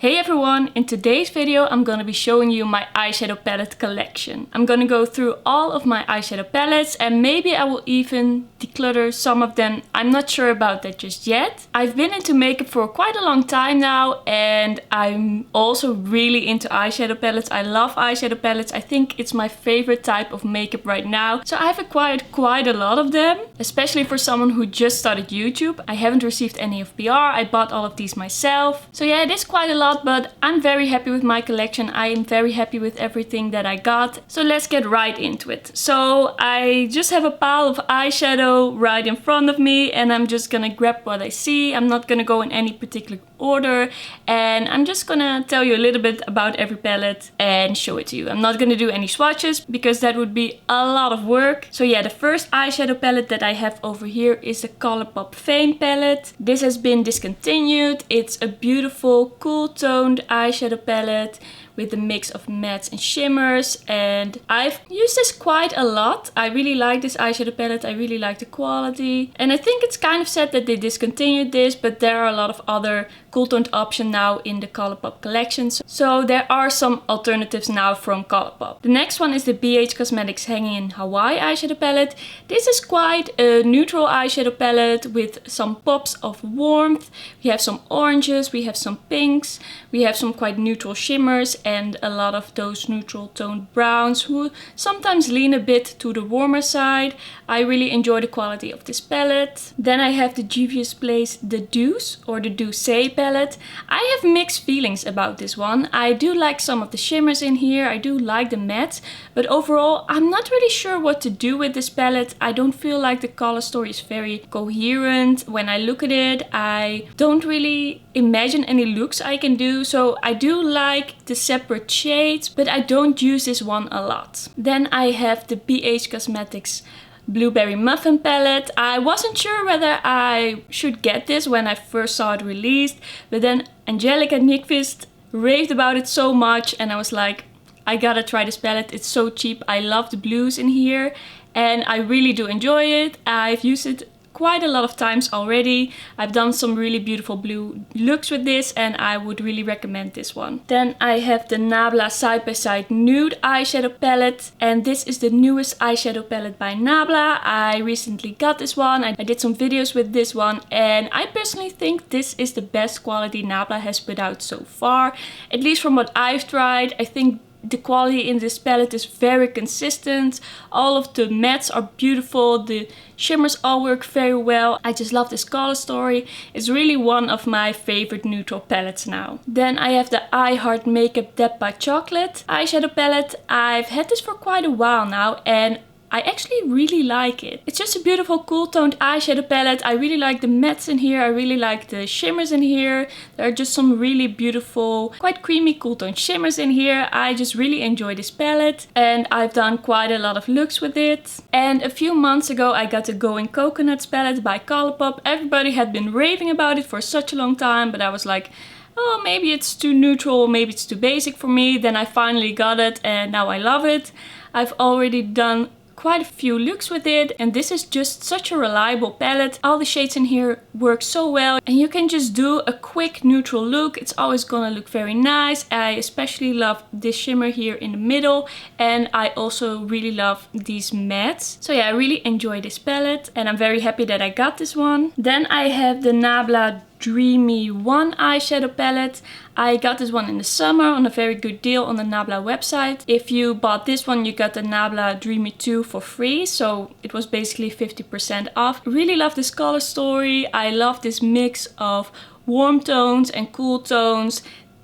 Hey everyone, in today's video I'm gonna be showing you my eyeshadow palette collection. I'm gonna go through all of my eyeshadow palettes and maybe I will even declutter some of them. I'm not sure about that just yet. I've been into makeup for quite a long time now and I'm also really into eyeshadow palettes. I love eyeshadow palettes. I think it's my favorite type of makeup right now. So I've acquired quite a lot of them, especially for someone who just started YouTube. I haven't received any of PR. I bought all of these myself. So yeah, it is quite a lot. But I'm very happy with my collection. I am very happy with everything that I got. So let's get right into it. So I just have a pile of eyeshadow right in front of me and I'm just gonna grab what I see. I'm not gonna go in any particular order and I'm just gonna tell you a little bit about every palette and show it to you. I'm not gonna do any swatches because that would be a lot of work. So yeah, the first eyeshadow palette that I have over here is the Colourpop Fame palette. This has been discontinued. It's a beautiful cool toned eyeshadow palette with a mix of mattes and shimmers, and I've used this quite a lot. I really like this eyeshadow palette. I really like the quality, and I think it's kind of sad that they discontinued this, but there are a lot of other cool toned options now in the Colourpop collections, so there are some alternatives now from Colourpop. The next one is the BH Cosmetics Hanging in Hawaii eyeshadow palette. This is quite a neutral eyeshadow palette with some pops of warmth. We have some oranges, we have some pinks, we have some quite neutral shimmers and a lot of those neutral toned browns who sometimes lean a bit to the warmer side. I really enjoy the quality of this palette. Then I have the Juvia's Place The Deuce or the Douce palette. I have mixed feelings about this one. I do like some of the shimmers in here. I do like the matte, but overall I'm not really sure what to do with this palette. I don't feel like the color story is very coherent. When I look at it, I don't really imagine any looks I can do. So I do like the separate shades, but I don't use this one a lot. Then I have the BH Cosmetics Blueberry Muffin palette. I wasn't sure whether I should get this when I first saw it released, but then Angelica Nyqvist raved about it so much and I was like, I gotta try this palette. It's so cheap. I love the blues in here and I really do enjoy it. I've used it quite a lot of times already. I've done some really beautiful blue looks with this and I would really recommend this one. Then I have the Nabla Side by Side Nude eyeshadow palette, and this is the newest eyeshadow palette by Nabla. I recently got this one. I did some videos with this one and I personally think this is the best quality Nabla has put out so far, at least from what I've tried. I think the quality in this palette is very consistent. All of the mattes are beautiful. The shimmers all work very well. I just love this color story. It's really one of my favorite neutral palettes now. Then I have the I Heart Makeup Depth by Chocolate eyeshadow palette. I've had this for quite a while now and I actually really like it. It's just a beautiful cool toned eyeshadow palette. I really like the mattes in here. I really like the shimmers in here. There are just some really beautiful, quite creamy cool toned shimmers in here. I just really enjoy this palette and I've done quite a lot of looks with it. And a few months ago I got the Going Coconuts palette by Colourpop. Everybody had been raving about it for such a long time, but I was like, oh, maybe it's too neutral, maybe it's too basic for me. Then I finally got it and now I love it. I've already done quite a few looks with it and this is just such a reliable palette. All the shades in here work so well and you can just do a quick neutral look. It's always gonna look very nice. I especially love this shimmer here in the middle and I also really love these mattes. So yeah, I really enjoy this palette and I'm very happy that I got this one. Then I have the Nabla Dreamy One eyeshadow palette. I got this one in the summer on a very good deal on the Nabla website. If you bought this one, you got the Nabla Dreamy 2 for free, so it was basically 50% off. Really love this color story. I love this mix of warm tones and cool tones.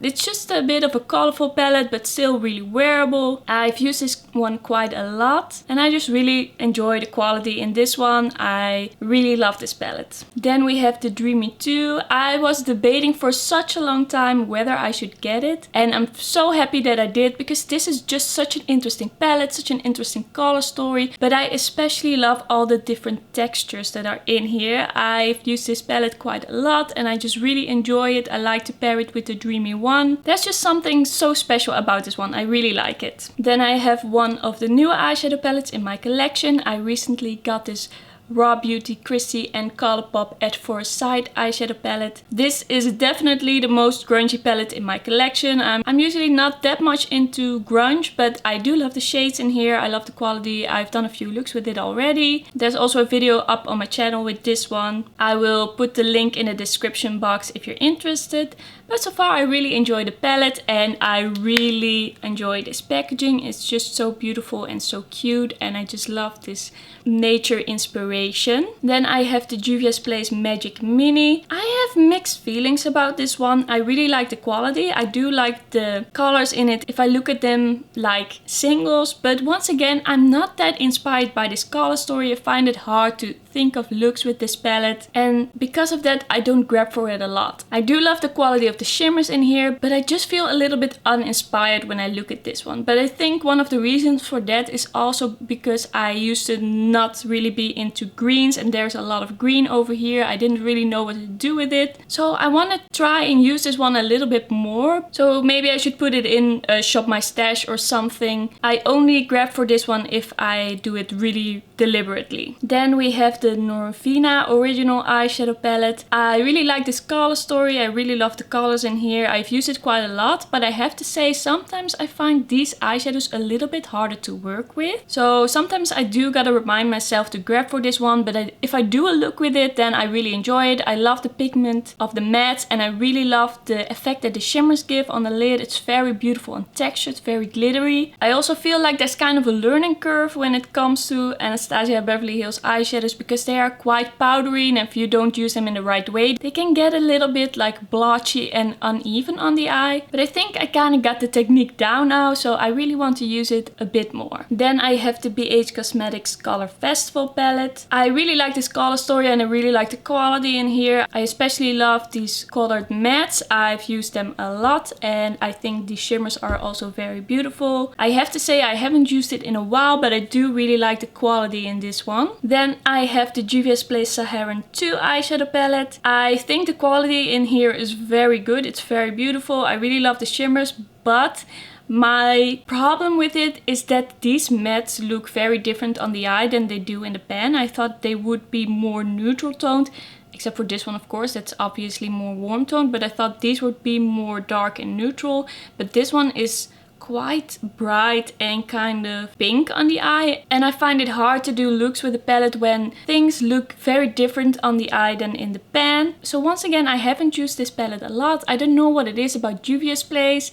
It's just a bit of a colorful palette, but still really wearable. I've used this one quite a lot and I just really enjoy the quality in this one. I really love this palette. Then we have the Dreamy 2. I was debating for such a long time whether I should get it and I'm so happy that I did because this is just such an interesting palette, such an interesting color story, but I especially love all the different textures that are in here. I've used this palette quite a lot and I just really enjoy it. I like to pair it with the Dreamy 1. There's just something so special about this one. I really like it. Then I have one of the newer eyeshadow palettes in my collection. I recently got this Raw Beauty, Kristi and Colourpop at First Sight eyeshadow palette. This is definitely the most grungy palette in my collection. I'm usually not that much into grunge, but I do love the shades in here. I love the quality. I've done a few looks with it already. There's also a video up on my channel with this one. I will put the link in the description box if you're interested. But so far I really enjoy the palette and I really enjoy this packaging. It's just so beautiful and so cute, and I just love this nature inspiration. Then I have the Juvia's Place Magic Mini. I have mixed feelings about this one. I really like the quality. I do like the colors in it if I look at them like singles, but once again I'm not that inspired by this color story. I find it hard to think of looks with this palette, and because of that I don't grab for it a lot. I do love the quality of the shimmers in here, but I just feel a little bit uninspired when I look at this one. But I think one of the reasons for that is also because I used to not really be into greens, and there's a lot of green over here. I didn't really know what to do with it, so I want to try and use this one a little bit more. So maybe I should put it in Shop My Stash or something. I only grab for this one if I do it really deliberately. Then we have the Norvina original eyeshadow palette. I really like this color story. I really love the colors in here. I've used it quite a lot, but I have to say sometimes I find these eyeshadows a little bit harder to work with. So sometimes I do gotta remind myself to grab for this one, but if I do a look with it, then I really enjoy it. I love the pigment of the mattes, and I really love the effect that the shimmers give on the lid. It's very beautiful and textured, very glittery. I also feel like there's kind of a learning curve when it comes to Anastasia Beverly Hills eyeshadows, because they are quite powdery, and if you don't use them in the right way, they can get a little bit like blotchy and uneven on the eye. But I think I kind of got the technique down now, so I really want to use it a bit more. Then I have the BH Cosmetics Color Festival palette. I really like this color story and I really like the quality in here. I especially love these colored mattes. I've used them a lot and I think the shimmers are also very beautiful. I have to say I haven't used it in a while, but I do really like the quality in this one. Then I have the Juvia's Place Saharan 2 eyeshadow palette. I think the quality in here is very good. It's very beautiful. I really love the shimmers, but my problem with it is that these mattes look very different on the eye than they do in the pan. I thought they would be more neutral toned, except for this one of course, that's obviously more warm toned, but I thought these would be more dark and neutral. But this one is quite bright and kind of pink on the eye, and I find it hard to do looks with the palette when things look very different on the eye than in the pan. So once again, I haven't used this palette a lot. I don't know what it is about Juvia's Place,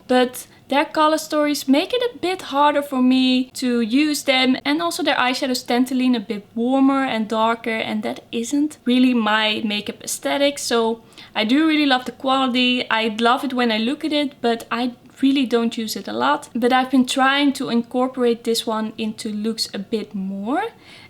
but their color stories make it a bit harder for me to use them, and also their eyeshadows tend to lean a bit warmer and darker, and that isn't really my makeup aesthetic. So I do really love the quality. I love it when I look at it, but I really don't use it a lot. But I've been trying to incorporate this one into looks a bit more,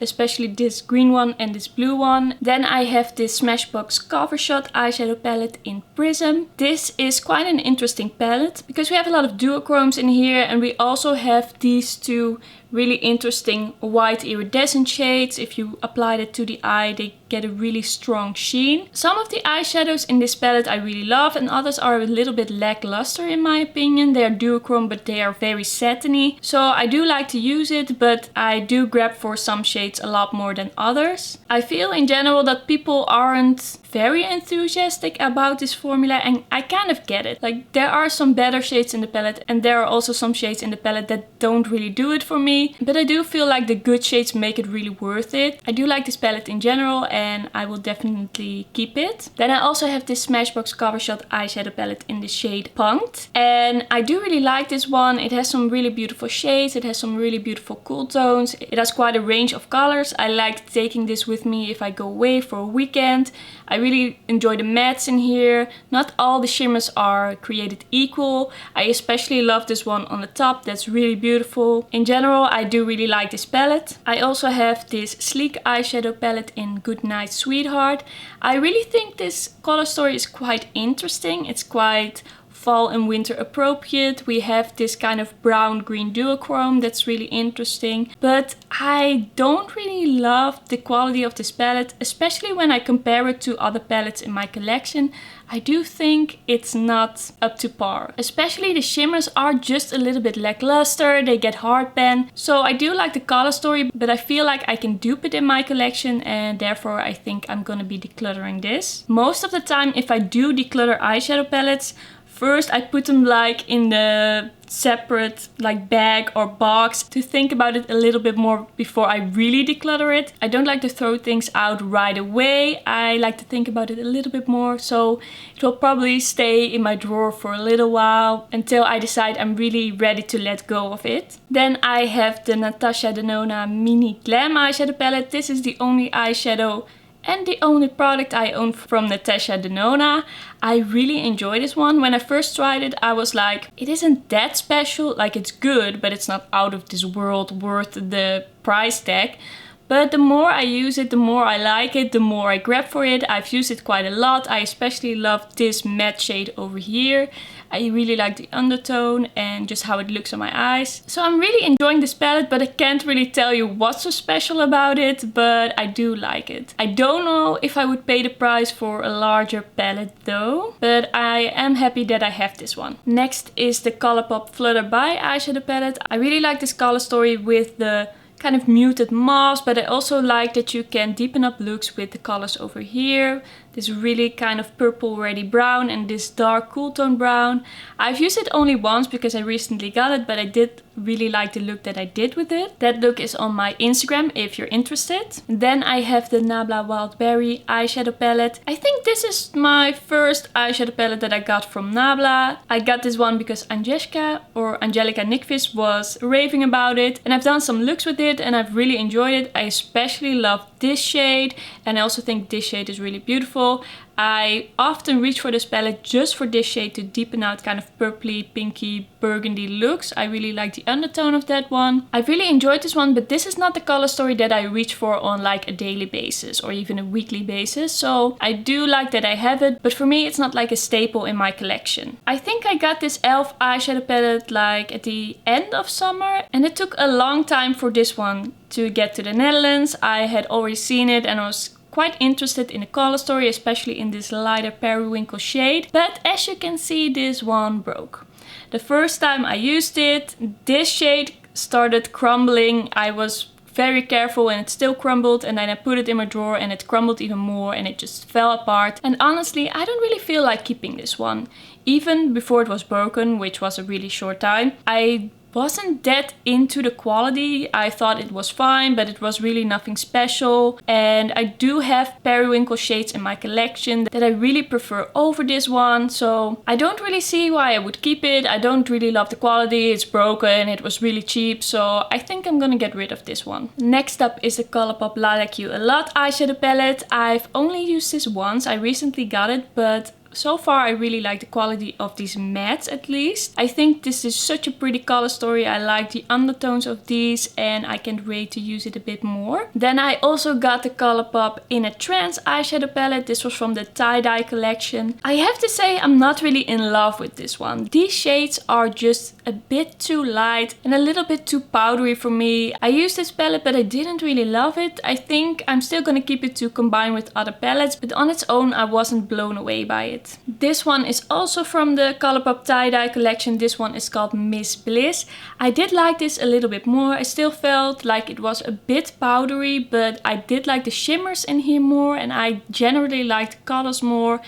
especially this green one and this blue one. Then I have this Smashbox Cover Shot eyeshadow palette in Prism. This is quite an interesting palette because we have a lot of duochromes in here, and we also have these two really interesting white iridescent shades. If you apply it to the eye, they get a really strong sheen. Some of the eyeshadows in this palette I really love, and others are a little bit lackluster in my opinion. They are duochrome, but they are very satiny. So I do like to use it, but I do grab for some shades a lot more than others. I feel in general that people aren't very enthusiastic about this formula, and I kind of get it. Like, there are some better shades in the palette, and there are also some shades in the palette that don't really do it for me, but I do feel like the good shades make it really worth it. I do like this palette in general, and I will definitely keep it. Then I also have this Smashbox Cover Shot eyeshadow palette in the shade Punked, and I do really like this one. It has some really beautiful shades, it has some really beautiful cool tones, it has quite a range of colors. I like taking this with me if I go away for a weekend. I really enjoy the mattes in here. Not all the shimmers are created equal. I especially love this one on the top. That's really beautiful. In general, I do really like this palette. I also have this sleek eyeshadow palette in Goodnight Sweetheart. I really think this color story is quite interesting. It's quite fall and winter appropriate. We have this kind of brown green duochrome that's really interesting, but I don't really love the quality of this palette, especially when I compare it to other palettes in my collection. I do think it's not up to par. Especially the shimmers are just a little bit lackluster, they get hard pan. So I do like the color story, but I feel like I can dupe it in my collection, and therefore I think I'm gonna be decluttering this. Most of the time if I do declutter eyeshadow palettes, first I put them like in the separate like bag or box to think about it a little bit more before I really declutter it. I don't like to throw things out right away. I like to think about it a little bit more, so it will probably stay in my drawer for a little while until I decide I'm really ready to let go of it. Then I have the Natasha Denona Mini Glam eyeshadow palette. This is the only eyeshadow and the only product I own from Natasha Denona. I really enjoy this one. When I first tried it, I was like, it isn't that special. Like, it's good, but it's not out of this world worth the price tag. But the more I use it, the more I like it, the more I grab for it. I've used it quite a lot. I especially love this matte shade over here. I really like the undertone and just how it looks on my eyes. So I'm really enjoying this palette, but I can't really tell you what's so special about it, but I do like it. I don't know if I would pay the price for a larger palette though, but I am happy that I have this one. Next is the Colourpop Flutter By eyeshadow palette. I really like this color story with the kind of muted mauve, but I also like that you can deepen up looks with the colors over here. This really kind of purple ready brown and this dark cool tone brown. I've used it only once because I recently got it, but I did really like the look that I did with it. That look is on my Instagram if you're interested. Then I have the Nabla Wild Berry eyeshadow palette. I think this is my first eyeshadow palette that I got from Nabla. I got this one because Angelica Nickfist was raving about it, and I've done some looks with it and I've really enjoyed it. I especially love this shade, and I also think this shade is really beautiful. I often reach for this palette just for this shade to deepen out kind of purpley, pinky, burgundy looks. I really like the undertone of that one. I've really enjoyed this one, but this is not the color story that I reach for on like a daily basis or even a weekly basis. So I do like that I have it, but for me it's not like a staple in my collection. I think I got this e.l.f. eyeshadow palette like at the end of summer, and it took a long time for this one to get to the Netherlands. I had already seen it and I was quite interested in the color story, especially in this lighter periwinkle shade, but as you can see, this one broke. The first time I used it, this shade started crumbling. I was very careful and it still crumbled, and then I put it in my drawer and it crumbled even more and it just fell apart. And honestly, I don't really feel like keeping this one. Even before it was broken, which was a really short time, I wasn't that into the quality. I thought it was fine, but it was really nothing special. And I do have periwinkle shades in my collection that I really prefer over this one. So I don't really see why I would keep it. I don't really love the quality. It's broken. It was really cheap. So I think I'm gonna get rid of this one. Next up is the Colourpop Lilac You A Lot eyeshadow palette. I've only used this once. I recently got it, but so far I really like the quality of these mattes at least. I think this is such a pretty color story. I like the undertones of these and I can't wait to use it a bit more. Then I also got the Colourpop In a Trance eyeshadow palette. This was from the tie-dye collection. I have to say I'm not really in love with this one. These shades are just a bit too light and a little bit too powdery for me. I used this palette but I didn't really love it. I think I'm still gonna keep it to combine with other palettes, but on its own I wasn't blown away by it. This one is also from the Colourpop tie-dye collection. This one is called Miss Bliss. I did like this a little bit more. I still felt like it was a bit powdery, but I did like the shimmers in here more, and I generally like the colors more.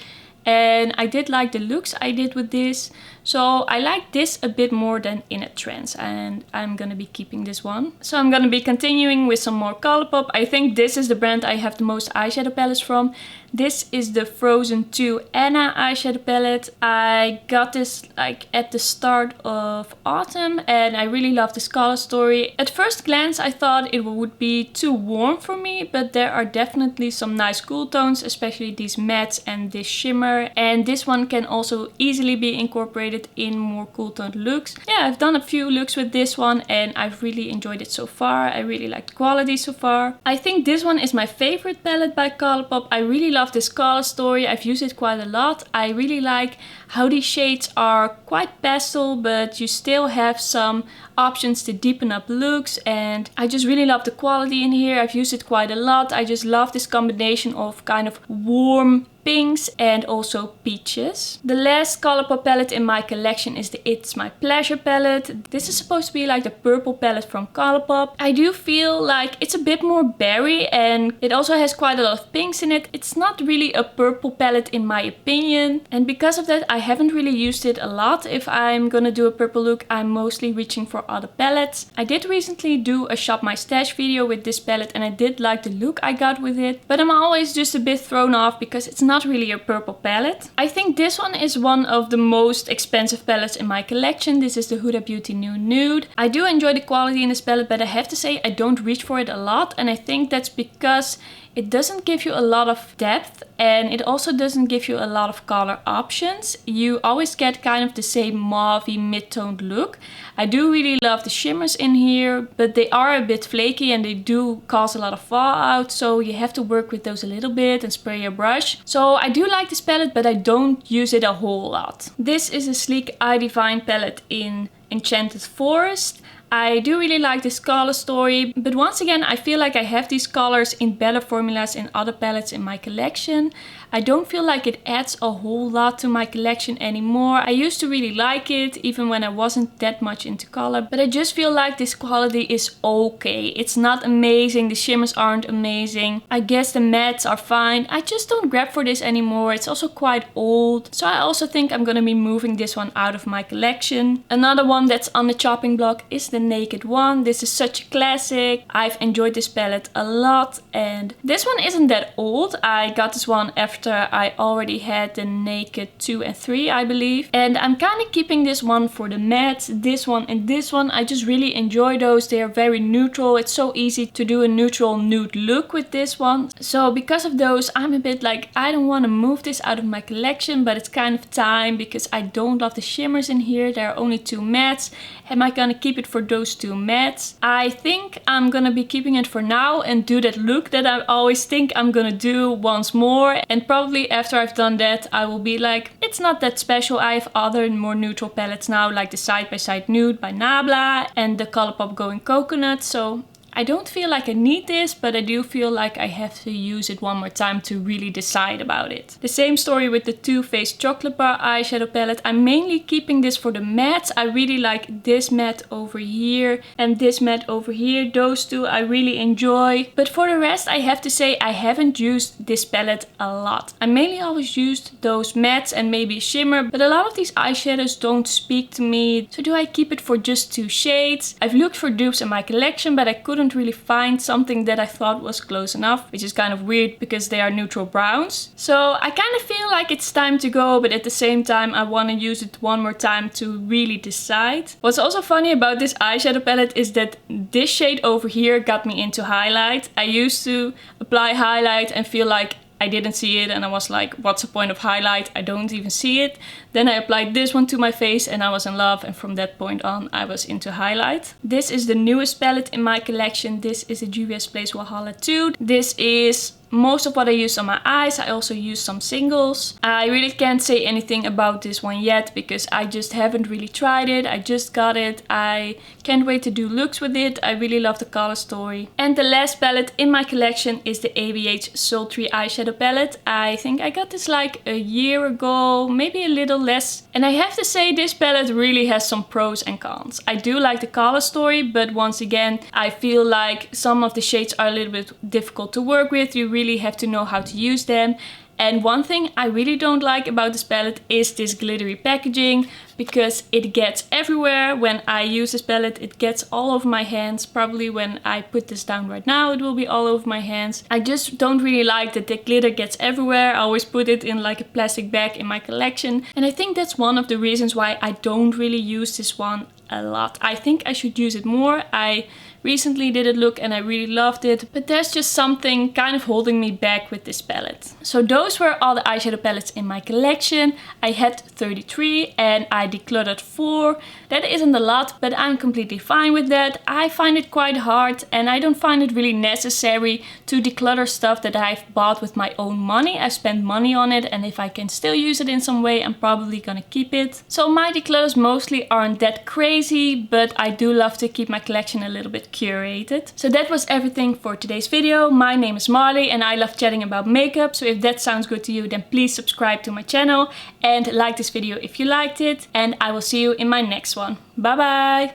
And I did like the looks I did with this. So I like this a bit more than In a Trance, and I'm gonna be keeping this one. So I'm gonna be continuing with some more Colourpop. I think this is the brand I have the most eyeshadow palettes from. This is the Frozen 2 Anna eyeshadow palette. I got this like at the start of autumn and I really love this color story. At first glance I thought it would be too warm for me, but there are definitely some nice cool tones, especially these mattes and this shimmer. And this one can also easily be incorporated in more cool toned looks. Yeah, I've done a few looks with this one and I've really enjoyed it so far. I really like the quality so far. I think this one is my favorite palette by Colourpop. I really love this color story. I've used it quite a lot. I really like how these shades are quite pastel, but you still have some options to deepen up looks, and I just really love the quality in here. I've used it quite a lot. I just love this combination of kind of warm pinks and also peaches. The last Colourpop palette in my collection is the It's My Pleasure palette. This is supposed to be like the purple palette from Colourpop. I do feel like it's a bit more berry and it also has quite a lot of pinks in it. It's not really a purple palette in my opinion, and because of that I haven't really used it a lot. If I'm gonna do a purple look, I'm mostly reaching for other palettes. I did recently do a shop my stash video with this palette and I did like the look I got with it, but I'm always just a bit thrown off because it's not really a purple palette. I think this one is one of the most expensive palettes in my collection. This is the Huda Beauty Nude. I do enjoy the quality in this palette, but I have to say I don't reach for it a lot, and I think that's because it doesn't give you a lot of depth and it also doesn't give you a lot of color options. You always get kind of the same mauvey mid-toned look. I do really love the shimmers in here, but they are a bit flaky and they do cause a lot of fallout, so you have to work with those a little bit and spray your brush. So I do like this palette, but I don't use it a whole lot. This is a sleek I Divine palette in Enchanted Forest. I do really like this color story, but once again I feel like I have these colors in better formulas in other palettes in my collection. I don't feel like it adds a whole lot to my collection anymore. I used to really like it, even when I wasn't that much into color, but I just feel like this quality is okay. It's not amazing, the shimmers aren't amazing. I guess the mattes are fine. I just don't grab for this anymore. It's also quite old, so I also think I'm gonna be moving this one out of my collection. Another one that's on the chopping block is the Naked one. This is such a classic. I've enjoyed this palette a lot, and this one isn't that old. I got this one after I already had the Naked 2 and 3, I believe. And I'm kind of keeping this one for the mattes, this one and this one. I just really enjoy those. They are very neutral. It's so easy to do a neutral nude look with this one. So because of those, I'm a bit like, I don't want to move this out of my collection, but it's kind of time because I don't love the shimmers in here. There are only 2 mattes. Am I gonna keep it for those 2 mattes? I think I'm gonna be keeping it for now and do that look that I always think I'm gonna do once more, and probably after I've done that I will be like, it's not that special. I have other more neutral palettes now, like the Side by Side Nude by Nabla and the Colourpop Going Coconut, so I don't feel like I need this, but I do feel like I have to use it one more time to really decide about it. The same story with the Too Faced Chocolate Bar eyeshadow palette. I'm mainly keeping this for the mattes. I really like this matte over here and this matte over here. Those two I really enjoy. But for the rest, I have to say I haven't used this palette a lot. I mainly always used those mattes and maybe a shimmer, but a lot of these eyeshadows don't speak to me. So do I keep it for just 2 shades? I've looked for dupes in my collection, but I couldn't really find something that I thought was close enough, which is kind of weird because they are neutral browns. So I kind of feel like it's time to go, but at the same time I want to use it one more time to really decide. What's also funny about this eyeshadow palette is that this shade over here got me into highlight. I used to apply highlight and feel like I didn't see it and I was like, what's the point of highlight? I don't even see it. Then I applied this one to my face and I was in love, and from that point on I was into highlight. This is the newest palette in my collection. This is a Juvia's Place Valhalla 2. This is most of what I use on my eyes. I also use some singles. I really can't say anything about this one yet because I just haven't really tried it. I just got it. I can't wait to do looks with it. I really love the color story. And the last palette in my collection is the ABH Sultry eyeshadow palette. I think I got this like a year ago, maybe a little less. And I have to say this palette really has some pros and cons. I do like the color story, but once again, I feel like some of the shades are a little bit difficult to work with. You really have to know how to use them. And one thing I really don't like about this palette is this glittery packaging, because it gets everywhere. When I use this palette, it gets all over my hands. Probably when I put this down right now, it will be all over my hands. I just don't really like that the glitter gets everywhere. I always put it in like a plastic bag in my collection. And I think that's one of the reasons why I don't really use this one a lot. I think I should use it more. I recently did a look and I really loved it, but there's just something kind of holding me back with this palette. So those were all the eyeshadow palettes in my collection. I had 33 and I decluttered 4. That isn't a lot, but I'm completely fine with that. I find it quite hard and I don't find it really necessary to declutter stuff that I've bought with my own money. I spent money on it, and if I can still use it in some way, I'm probably gonna keep it. So my declutters mostly aren't that crazy, but I do love to keep my collection a little bit curated. So that was everything for today's video. My name is Marley and I love chatting about makeup. So if that sounds good to you, then please subscribe to my channel and like this video if you liked it. And I will see you in my next one. Bye bye!